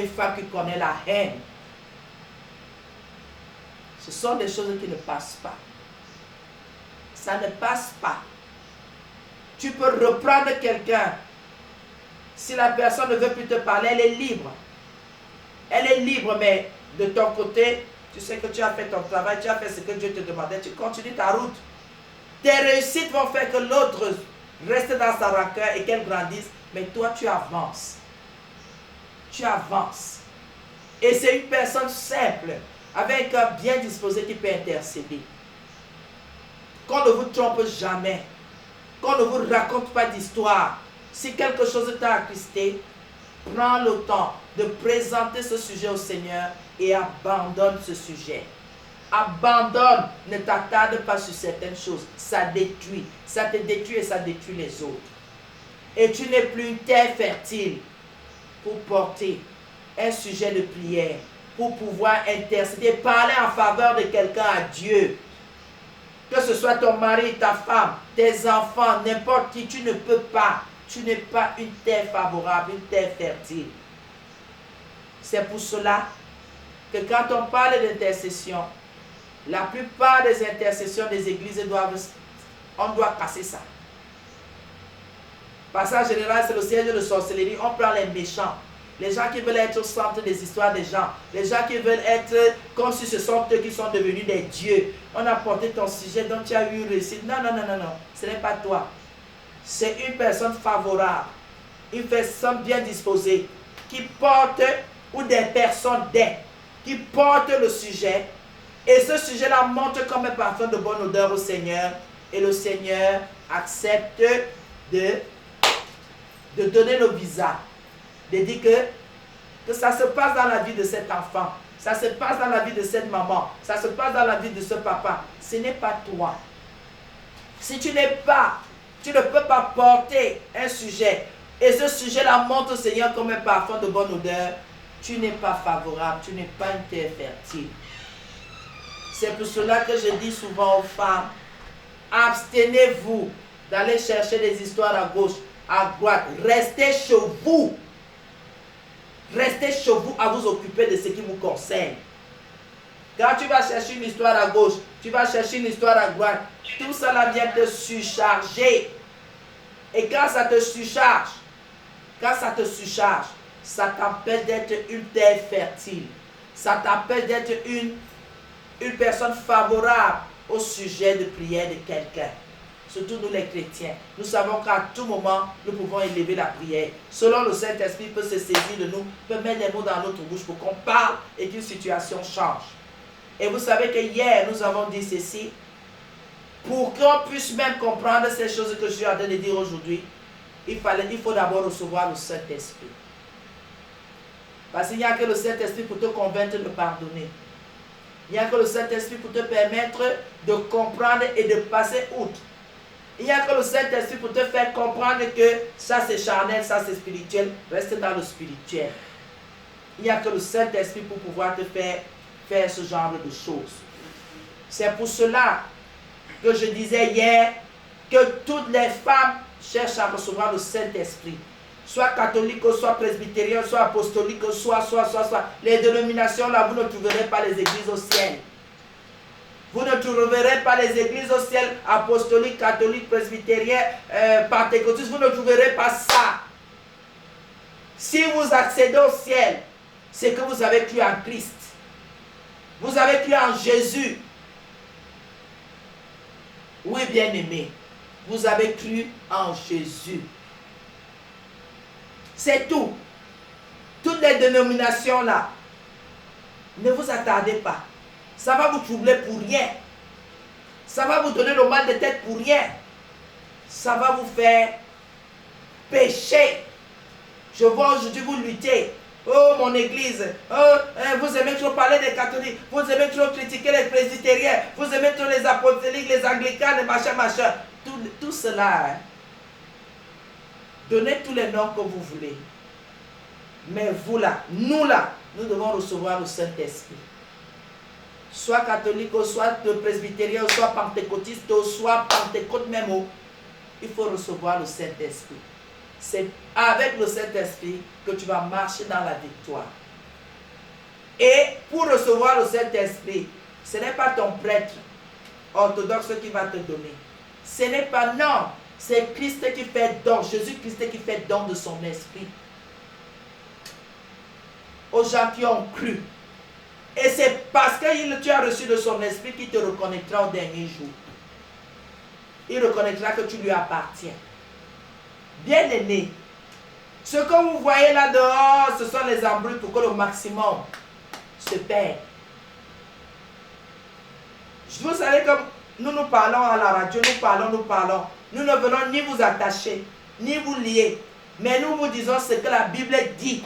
Une femme qui connaît la haine. Ce sont des choses qui ne passent pas. Ça ne passe pas. Tu peux reprendre quelqu'un. Si la personne ne veut plus te parler, elle est libre. Elle est libre, mais de ton côté, tu sais que tu as fait ton travail, tu as fait ce que Dieu te demandait, tu continues ta route. Tes réussites vont faire que l'autre reste dans sa rancœur et qu'elle grandisse, mais toi tu avances. Tu avances. Et c'est une personne simple, avec un cœur bien disposé qui peut intercéder. Qu'on ne vous trompe jamais. Qu'on ne vous raconte pas d'histoire. Si quelque chose t'a attristé, prends le temps de présenter ce sujet au Seigneur et abandonne ce sujet. Abandonne, ne t'attarde pas sur certaines choses. Ça détruit. Ça te détruit et ça détruit les autres. Et tu n'es plus une terre fertile pour porter un sujet de prière, pour pouvoir intercéder, parler en faveur de quelqu'un à Dieu. Que ce soit ton mari, ta femme, tes enfants, n'importe qui, tu ne peux pas. Tu n'es pas une terre favorable, une terre fertile. C'est pour cela que quand on parle d'intercession, la plupart des intercessions des églises on doit casser ça. Parce qu'en général, c'est le siège de sorcellerie. On prend les méchants. Les gens qui veulent être au centre des histoires des gens. Les gens qui veulent être comme si ce sont eux qui sont devenus des dieux. On a porté ton sujet dont tu as eu réussite. Non, non, non, non, non. Ce n'est pas toi. C'est une personne favorable. Une personne bien disposée. Qui porte, ou des personnes qui portent le sujet. Et ce sujet-là monte comme un parfum de bonne odeur au Seigneur. Et le Seigneur accepte de donner le visa. De dire que ça se passe dans la vie de cet enfant. Ça se passe dans la vie de cette maman. Ça se passe dans la vie de ce papa. Ce n'est pas toi. Si tu ne peux pas porter un sujet. Et ce sujet-là monte au Seigneur comme un parfum de bonne odeur. Tu n'es pas favorable. Tu n'es pas une terre fertile. C'est pour cela que je dis souvent aux femmes, abstenez-vous d'aller chercher des histoires à gauche, à droite. Restez chez vous. Restez chez vous à vous occuper de ce qui vous concerne. Quand tu vas chercher une histoire à gauche, tu vas chercher une histoire à droite, tout cela vient te surcharger. Et quand ça te surcharge, ça t'empêche d'être une terre fertile. Ça t'empêche d'être une personne favorable au sujet de prière de quelqu'un. Surtout nous les chrétiens. Nous savons qu'à tout moment, nous pouvons élever la prière. Selon le Saint-Esprit peut se saisir de nous, peut mettre les mots dans notre bouche pour qu'on parle et qu'une situation change. Et vous savez que hier, nous avons dit ceci. Pour qu'on puisse même comprendre ces choses que je suis en train de dire aujourd'hui, il faut d'abord recevoir le Saint-Esprit. Parce qu'il n'y a que le Saint-Esprit pour te convaincre de pardonner. Il n'y a que le Saint-Esprit pour te permettre de comprendre et de passer outre. Il n'y a que le Saint-Esprit pour te faire comprendre que ça c'est charnel, ça c'est spirituel. Reste dans le spirituel. Il n'y a que le Saint-Esprit pour pouvoir te faire ce genre de choses. C'est pour cela que je disais hier que toutes les femmes cherchent à recevoir le Saint-Esprit. Soit catholique, soit presbytérien, soit apostolique, soit. Les dénominations là, vous ne trouverez pas les églises au ciel. Vous ne trouverez pas les églises au ciel, apostoliques, catholiques, presbytériens, pentecôtistes, vous ne trouverez pas ça. Si vous accédez au ciel, c'est que vous avez cru en Christ. Vous avez cru en Jésus. Oui, bien-aimé, vous avez cru en Jésus. C'est tout. Toutes les dénominations là, ne vous attardez pas. Ça va vous troubler pour rien. Ça va vous donner le mal de tête pour rien. Ça va vous faire pécher. Je vois aujourd'hui vous lutter. Oh mon église, vous aimez trop parler des catholiques, vous aimez trop critiquer les presbytériens, vous aimez trop les apostoliques, les anglicans, les machin. Tout cela, hein. Donnez tous les noms que vous voulez. Mais vous là, nous devons recevoir le Saint-Esprit. Soit catholique, soit presbytérien, soit pentecôtiste, soit pentecôte même. Il faut recevoir le Saint-Esprit. C'est avec le Saint-Esprit que tu vas marcher dans la victoire. Et pour recevoir le Saint-Esprit, ce n'est pas ton prêtre orthodoxe qui va te donner. Ce n'est pas, non, c'est Christ qui fait don, Jésus-Christ qui fait don de son esprit aux gens qui ont cru. Et c'est parce que tu as reçu de son esprit qu'il te reconnaîtra au dernier jour. Il reconnaîtra que tu lui appartiens. Bien-aimé, ce que vous voyez là dehors, ce sont les embrouilles pour que le maximum se perd. Vous savez, comme nous parlons à la radio, nous parlons. Nous ne venons ni vous attacher, ni vous lier. Mais nous vous disons ce que la Bible dit.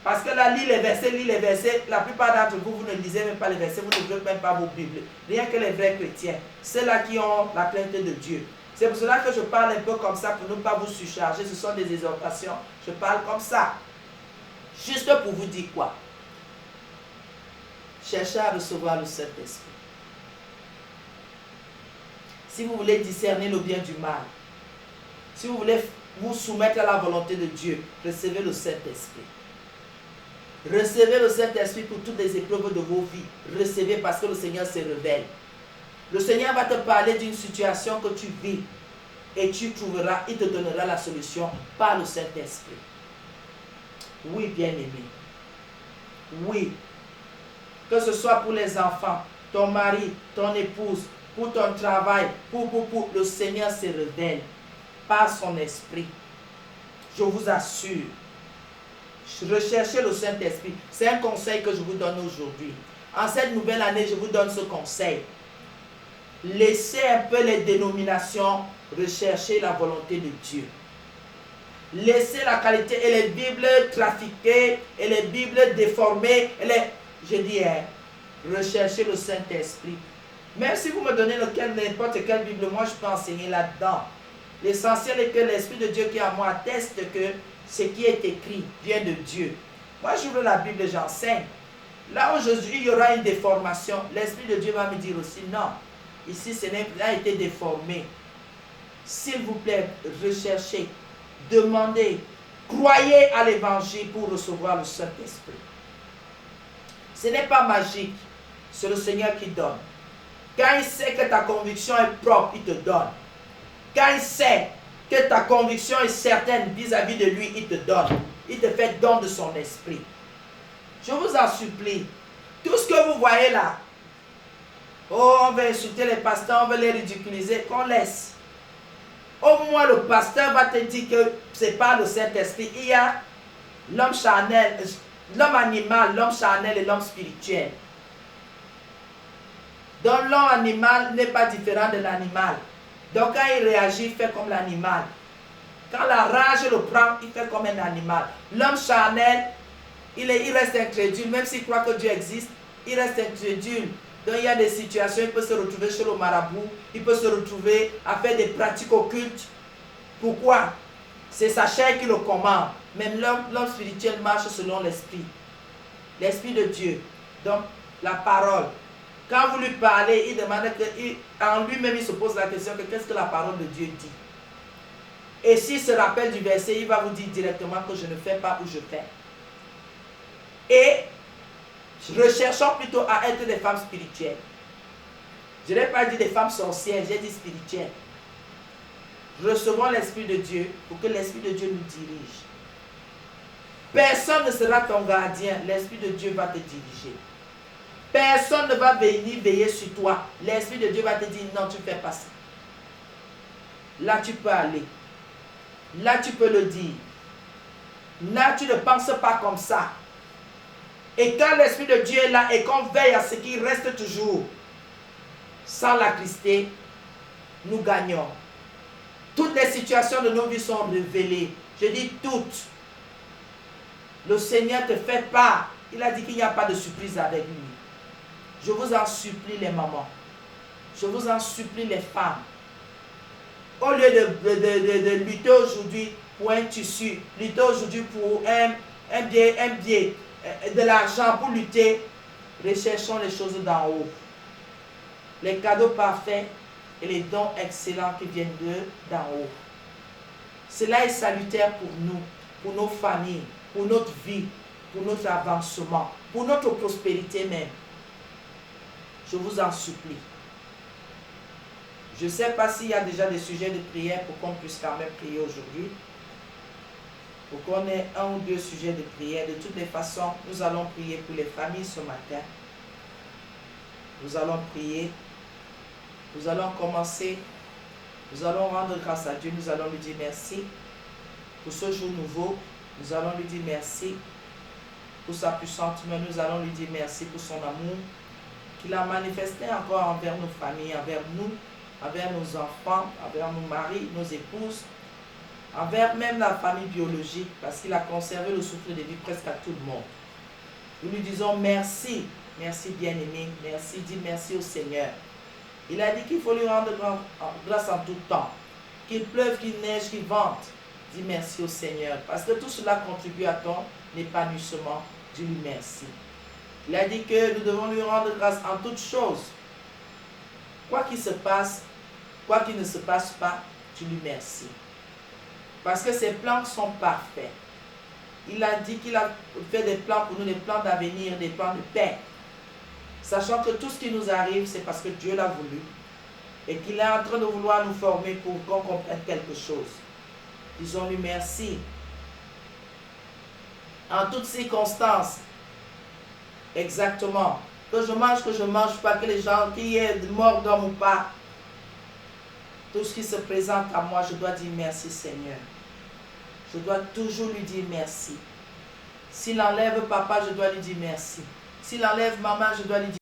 Parce que là, lis les versets. La plupart d'entre vous, vous ne lisez même pas les versets, vous ne lisez même pas vos Bibles. Rien que les vrais chrétiens. Ceux-là qui ont la crainte de Dieu. C'est pour cela que je parle un peu comme ça, pour ne pas vous surcharger. Ce sont des exhortations. Je parle comme ça. Juste pour vous dire quoi? Cherchez à recevoir le Saint-Esprit. Si vous voulez discerner le bien du mal, si vous voulez vous soumettre à la volonté de Dieu, recevez le Saint-Esprit. Recevez le Saint-Esprit pour toutes les épreuves de vos vies. Recevez parce que le Seigneur se révèle. Le Seigneur va te parler d'une situation que tu vis et tu trouveras, il te donnera la solution par le Saint-Esprit. Oui, bien-aimé. Oui. Que ce soit pour les enfants, ton mari, ton épouse, pour ton travail, pour le Seigneur se révèle par son esprit. Je vous assure. Recherchez le Saint-Esprit. C'est un conseil que je vous donne aujourd'hui. En cette nouvelle année, je vous donne ce conseil. Laissez un peu les dénominations rechercher la volonté de Dieu. Laissez la qualité et les Bibles trafiquées et les Bibles déformées. Je dis, recherchez le Saint-Esprit. Même si vous me donnez n'importe quelle Bible, moi je peux enseigner là-dedans. L'essentiel est que l'Esprit de Dieu qui est en moi atteste que ce qui est écrit vient de Dieu. Moi j'ouvre la Bible et j'enseigne. Là aujourd'hui il y aura une déformation. L'Esprit de Dieu va me dire aussi non. Ici ce n'est pas été déformé. S'il vous plaît, recherchez, demandez, croyez à l'Évangile pour recevoir le Saint-Esprit. Ce n'est pas magique. C'est le Seigneur qui donne. Quand il sait que ta conviction est propre, il te donne. Quand il sait que ta conviction est certaine vis-à-vis de lui, il te donne. Il te fait don de son esprit. Je vous en supplie. Tout ce que vous voyez là, oh, on va insulter les pasteurs, on va les ridiculiser, qu'on laisse. Au moins le pasteur va te dire que c'est pas le Saint-Esprit. Il y a l'homme charnel, l'homme animal, l'homme charnel et l'homme spirituel. Donc l'homme animal n'est pas différent de l'animal. Donc quand il réagit, il fait comme l'animal. Quand la rage le prend, il fait comme un animal. L'homme charnel, il reste incrédule. Même s'il croit que Dieu existe, il reste incrédule. Donc il y a des situations, il peut se retrouver chez le marabout, il peut se retrouver à faire des pratiques occultes. Pourquoi? C'est sa chair qui le commande. Même l'homme spirituel marche selon l'esprit. L'esprit de Dieu. Donc la parole. Quand vous lui parlez, il demande en lui-même, il se pose la question que qu'est-ce que la parole de Dieu dit. Et s'il se rappelle du verset, il va vous dire directement que je ne fais pas ou je fais. Et recherchons plutôt à être des femmes spirituelles. Je n'ai pas dit des femmes sorcières, j'ai dit spirituelles. Recevons l'Esprit de Dieu pour que l'Esprit de Dieu nous dirige. Personne ne sera ton gardien, l'Esprit de Dieu va te diriger. Personne ne va venir veiller sur toi. L'Esprit de Dieu va te dire non, tu ne fais pas ça. Là, tu peux aller. Là, tu peux le dire. Là, tu ne penses pas comme ça. Et quand l'Esprit de Dieu est là et qu'on veille à ce qu'il reste toujours sans l'attrister, nous gagnons. Toutes les situations de nos vies sont révélées. Je dis toutes. Le Seigneur te fait part. Il a dit qu'il n'y a pas de surprise avec lui. Je vous en supplie les mamans. Je vous en supplie les femmes. Au lieu de lutter aujourd'hui pour un tissu, lutter aujourd'hui pour un billet, de l'argent pour lutter, recherchons les choses d'en haut. Les cadeaux parfaits et les dons excellents qui viennent d'en haut. Cela est salutaire pour nous, pour nos familles, pour notre vie. pour notre avancement, pour notre prospérité même. Je vous en supplie. Je ne sais pas s'il y a déjà des sujets de prière pour qu'on puisse quand même prier aujourd'hui. Pour qu'on ait 1 ou 2 sujets de prière. De toutes les façons, nous allons prier pour les familles ce matin. Nous allons prier. Nous allons commencer. Nous allons rendre grâce à Dieu. Nous allons lui dire merci pour ce jour nouveau. Nous allons lui dire merci pour sa puissante main. Nous allons lui dire merci pour son amour qu'il a manifesté encore envers nos familles, envers nous, envers nos enfants, envers nos maris, nos épouses, envers même la famille biologique, parce qu'il a conservé le souffle de vie presque à tout le monde. Nous lui disons merci, merci bien-aimé, merci, dis merci au Seigneur. Il a dit qu'il faut lui rendre grâce en tout temps, qu'il pleuve, qu'il neige, qu'il vente. Dis merci au Seigneur, parce que tout cela contribue à ton épanouissement. Dis-lui merci. Il a dit que nous devons lui rendre grâce en toutes choses. Quoi qu'il se passe, quoi qu'il ne se passe pas, dis-lui merci. Parce que ses plans sont parfaits. Il a dit qu'il a fait des plans pour nous, des plans d'avenir, des plans de paix. Sachant que tout ce qui nous arrive, c'est parce que Dieu l'a voulu. Et qu'il est en train de vouloir nous former pour qu'on comprenne quelque chose. Disons-lui merci. En toutes circonstances. Exactement. Que je mange pas, que les gens qui est morts dorment ou pas. Tout ce qui se présente à moi, je dois dire merci Seigneur. Je dois toujours lui dire merci. S'il enlève papa, je dois lui dire merci. S'il enlève maman, je dois lui dire